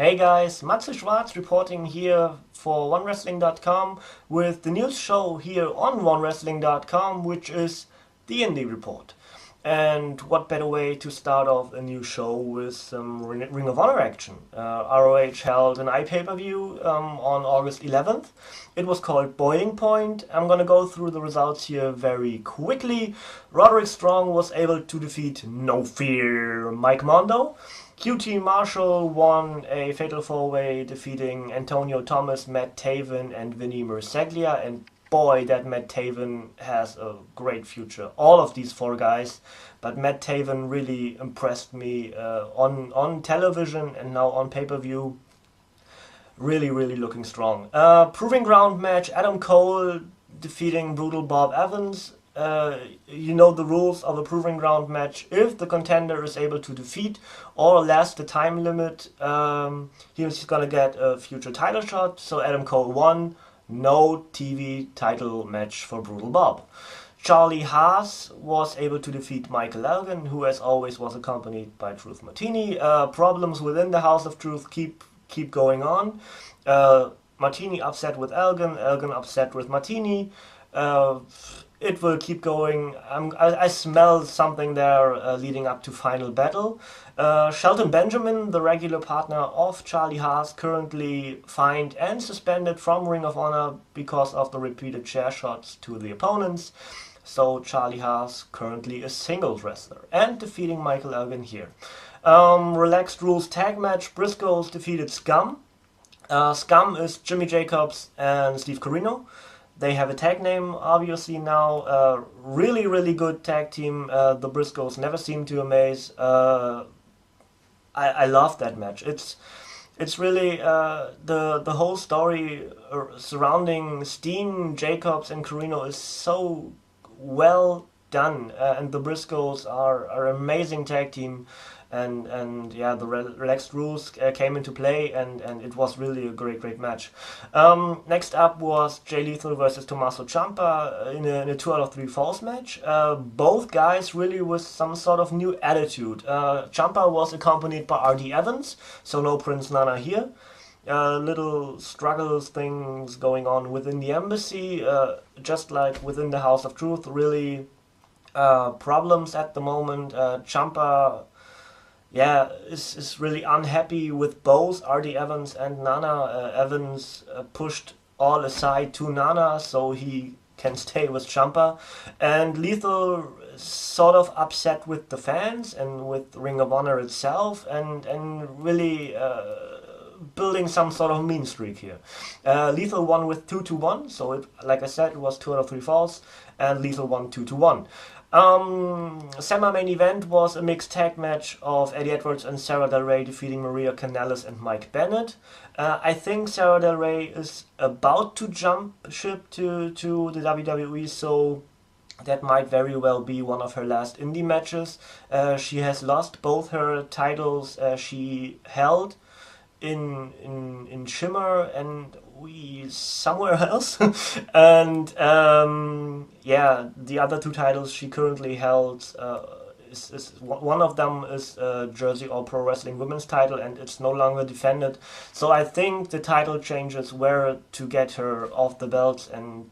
Hey guys, MATZE reporting here for OneWrestling.com with the news show here on OneWrestling.com, which is the Indy Report. And what better way to start off a new show with some Ring of Honor action? ROH held an iPay-per-view on August 11th. It was called Boiling Point. I'm gonna go through the results here very quickly. Roderick Strong was able to defeat No Fear Mike Mondo. QT Marshall won a Fatal 4-Way, defeating Antonio Thomas, Matt Taven, and Vinny Merseglia. And boy, that Matt Taven has a great future. All of these four guys, but Matt Taven really impressed me on television and now on pay-per-view. Really looking strong. Proving Ground match, Adam Cole defeating Brutal Bob Evans. You know the rules of a Proving Ground match. If the contender is able to defeat or last the time limit, he's gonna get a future title shot. So Adam Cole won. No TV title match for Brutal Bob. Charlie Haas was able to defeat Michael Elgin, who as always was accompanied by Truth Martini. Problems within the House of Truth keep going on. Martini upset with Elgin, Elgin upset with Martini. It will keep going. I smell something there leading up to Final Battle. Shelton Benjamin, the regular partner of Charlie Haas, currently fined and suspended from Ring of Honor because of the repeated chair shots to the opponents. So Charlie Haas currently a singles wrestler and defeating Michael Elgin here. Relaxed Rules tag match, Briscoes defeated Scum. Scum is Jimmy Jacobs and Steve Corino. They have a tag name, obviously, now. Really good tag team. The Briscoes never seem to amaze. I love that match. It's really the whole story surrounding Steen, Jacobs, and Corino is so well done, and the Briscoes are an amazing tag team. And yeah, the relaxed rules came into play, and it was really a great match. Next up was Jay Lethal versus Tommaso Ciampa in a 2 out of 3 falls match. Both guys really with some sort of new attitude. Ciampa was accompanied by R.D. Evans, so no Prince Nana here. Little struggles, things going on within the embassy, just like within the House of Truth. Really problems at the moment. Ciampa is really unhappy with both R.D. Evans and Nana. Evans pushed all aside to Nana so he can stay with Ciampa. And Lethal sort of upset with the fans and with Ring of Honor itself, and really building some sort of mean streak here. Lethal won with 2-1, so like I said, it was 2 out of 3 falls, and Lethal won 2-1. Semi-main event was a mixed tag match of Eddie Edwards and Sarah Del Rey defeating Maria Kanellis and Mike Bennett. I think Sarah Del Rey is about to jump ship to the WWE, so that might very well be one of her last indie matches. She has lost both her titles she held in Shimmer and somewhere else. And the other 2 titles she currently held, is one of them is Jersey All Pro Wrestling Women's title, and it's no longer defended. So I think the title changes were to get her off the belt and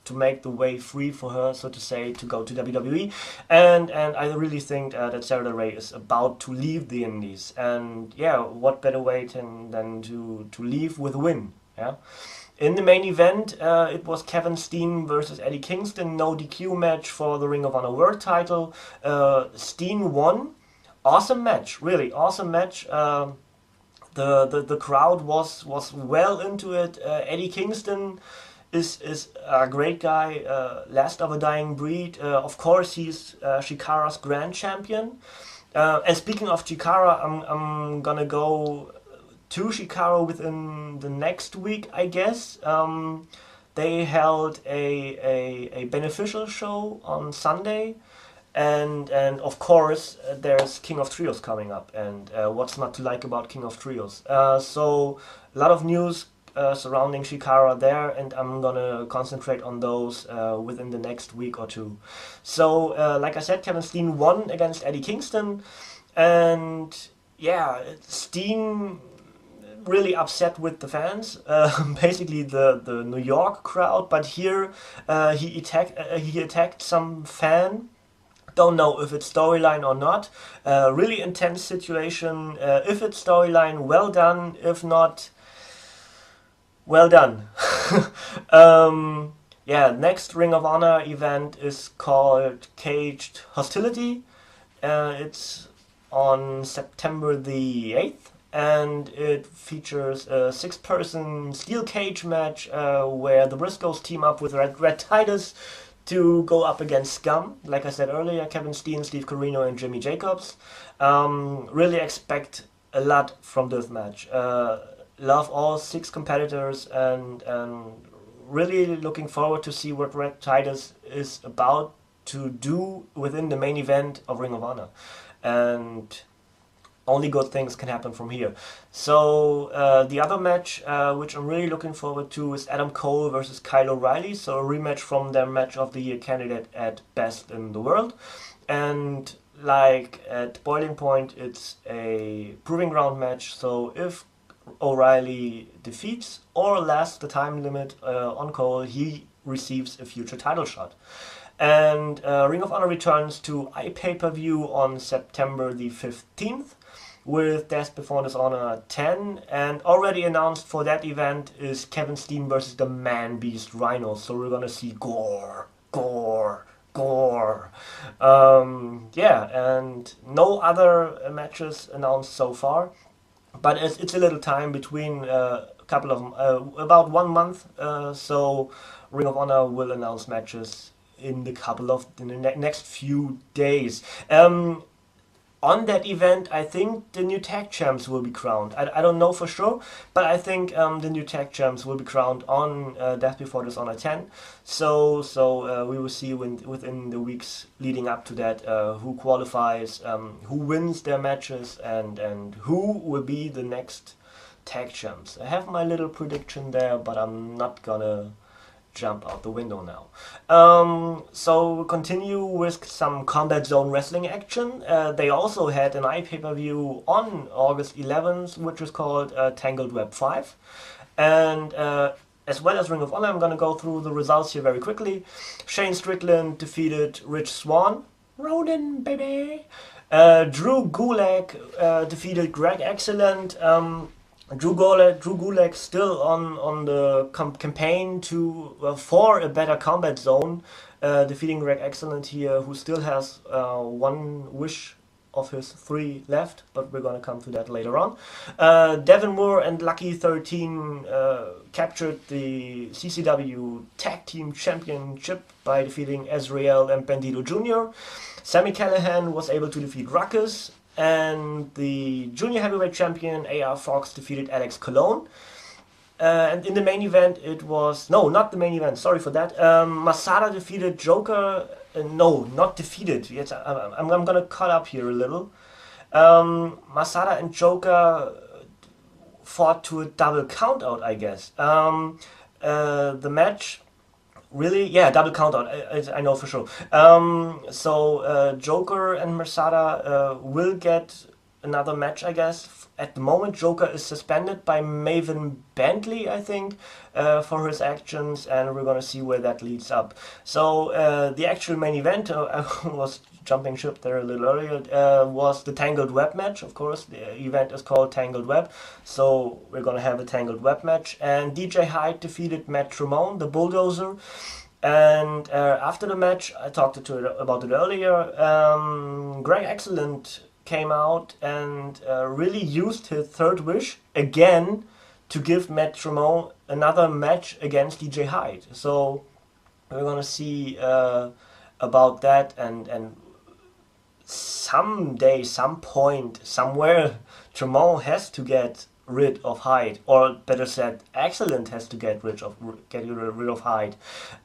to make the way free for her, so to say, to go to WWE. And I really think that Sarah Del Rey is about to leave the Indies. And yeah, what better way than to leave with a win? Yeah. In the main event, it was Kevin Steen versus Eddie Kingston, no DQ match for the Ring of Honor World title. Steen won. Awesome match, really awesome match. The crowd was well into it. Eddie Kingston is a great guy, last of a dying breed. Of course, he's Chikara's grand champion. And speaking of Chikara, I'm gonna go to Chikara within the next week, I guess. They held a beneficial show on Sunday, and of course there's King of Trios coming up, and what's not to like about King of Trios? So a lot of news surrounding Chikara there, and I'm gonna concentrate on those within the next week or 2. So like I said, Kevin Steen won against Eddie Kingston, and yeah, Steen really upset with the fans, basically the New York crowd. But here he attacked some fan. Don't know if it's storyline or not. Really intense situation. If it's storyline, well done. If not, well done. Yeah, next Ring of Honor event is called Caged Hostility. It's on September the 8th, and it features a 6-person steel cage match where the Briscoes team up with Red Titus to go up against Scum. Like I said earlier, Kevin Steen, Steve Corino, and Jimmy Jacobs. Really expect a lot from this match. Love all 6 competitors, and really looking forward to see what Red Titus is about to do within the main event of Ring of Honor. And only good things can happen from here. So the other match, which I'm really looking forward to, is Adam Cole versus Kyle O'Reilly. So a rematch from their Match of the Year candidate at Best in the World. And like at Boiling Point, it's a proving ground match. So if O'Reilly defeats or lasts the time limit on Cole, he receives a future title shot. And Ring of Honor returns to iPay-Per-View on September the 15th with Death Before Dishonor 10, and already announced for that event is Kevin Steen versus the Man Beast Rhino. So we're gonna see gore. Yeah, and no other matches announced so far, but it's a little time between a couple of about 1 month. So Ring of Honor will announce matches in the next few days. On that event, I think the new tag champs will be crowned. I don't know for sure, but I think the new tag champs will be crowned on Death Before Dishonor 10. So we will see within the weeks leading up to that who qualifies, who wins their matches, and who will be the next tag champs. I have my little prediction there, but I'm not gonna jump out the window now. So we'll continue with some Combat Zone Wrestling action. They also had an iPay-Per-View on August 11th, which is called Tangled Web 5. And as well as Ring of Honor, I'm going to go through the results here very quickly. Shane Strickland defeated Rich Swann. Ronin, baby! Drew Gulak defeated Greg Excellent. Drew Gulak still on the campaign for a better Combat Zone, defeating Greg Excellent here, who still has 1 wish of his 3 left, but we're gonna come to that later on. Devin Moore and Lucky 13 captured the CZW Tag Team Championship by defeating Azrael and Bandito Jr. Sami Callihan was able to defeat Ruckus, and the Junior Heavyweight Champion AR Fox defeated Alex Colon. And in the main event, it was... No, not the main event, sorry for that. Masada defeated Joker... no, not defeated. Yes, I'm gonna cut up here a little. Masada and Joker fought to a double countout, I guess. The match... Really? Yeah, double countout. I know for sure. So Joker and Masada will get another match, I guess. At the moment, Joker is suspended by Maven Bentley, I think, for his actions, and we're gonna see where that leads up. So the actual main event, I was jumping ship there a little earlier, was the Tangled Web match. Of course, the event is called Tangled Web, so we're gonna have a Tangled Web match. And DJ Hyde defeated Matt Tremont, the Bulldozer. And after the match, I talked about it earlier, Greg Excellent came out and really used his 3rd wish again to give Matt Tremont another match against DJ Hyde. So we're gonna see about that, and someday, some point, somewhere, Tremont has to get rid of Hyde, or better said, Excellent has to get rid of Hyde.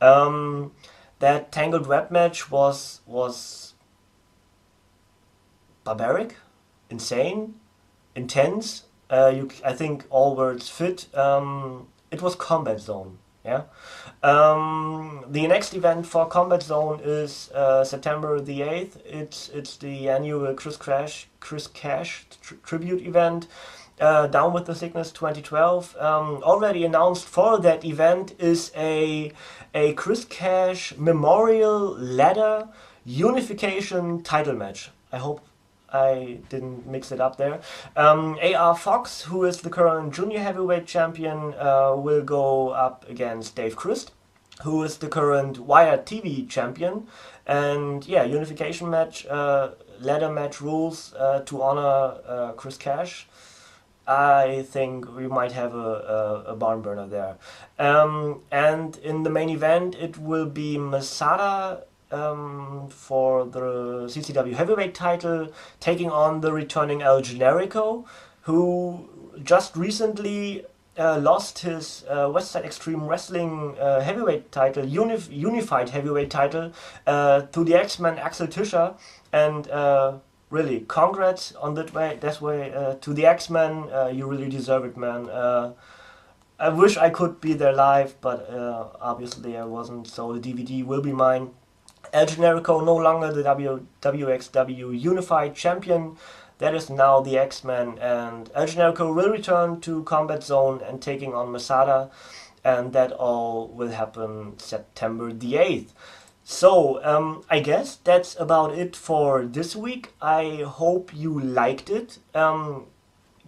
That Tangled Web match was barbaric, insane, intense. I think all words fit. It was Combat Zone. Yeah. The next event for Combat Zone is September the 8th. It's the annual Chris Cash tribute event. Down with the Sickness 2012. Already announced for that event is a Chris Cash Memorial Ladder Unification title match. I hope I didn't mix it up there. AR Fox, who is the current junior heavyweight champion, will go up against Dave Christ, who is the current Wired TV champion. And yeah, unification match, ladder match rules to honor Chris Cash. I think we might have a barn burner there. And in the main event, it will be Masada for the CZW heavyweight title, taking on the returning El Generico, who just recently lost his Westside Extreme Wrestling heavyweight title, unified heavyweight title, to the X-Men Axel Tischer. And really, congrats on that way. To the X-Men, you really deserve it, man. I wish I could be there live, but obviously I wasn't, so the DVD will be mine. El Generico, no longer the WXW Unified Champion. That is now the X-Men, and El Generico will return to Combat Zone and taking on Masada, and that all will happen September the 8th. So, I guess that's about it for this week. I hope you liked it.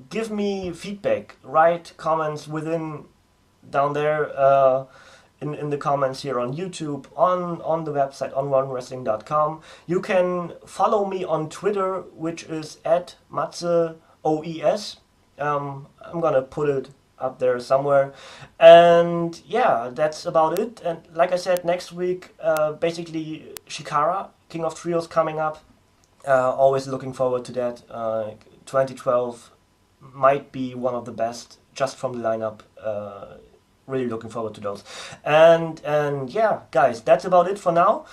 Give me feedback, write comments down there in the comments here on YouTube, on the website, on OneWrestling.com. You can follow me on Twitter, which is at MATZE. I'm gonna put it up there somewhere. And yeah, that's about it. And like I said, next week, basically Shikara, King of Trios, coming up. Always looking forward to that. 2012 might be one of the best, just from the lineup. Really looking forward to those. And yeah, guys, that's about it for now.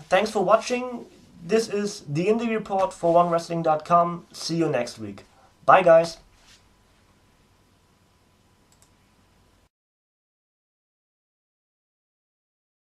Thanks for watching. This is the Indy Report for OneWrestling.com. See you next week. Bye, guys.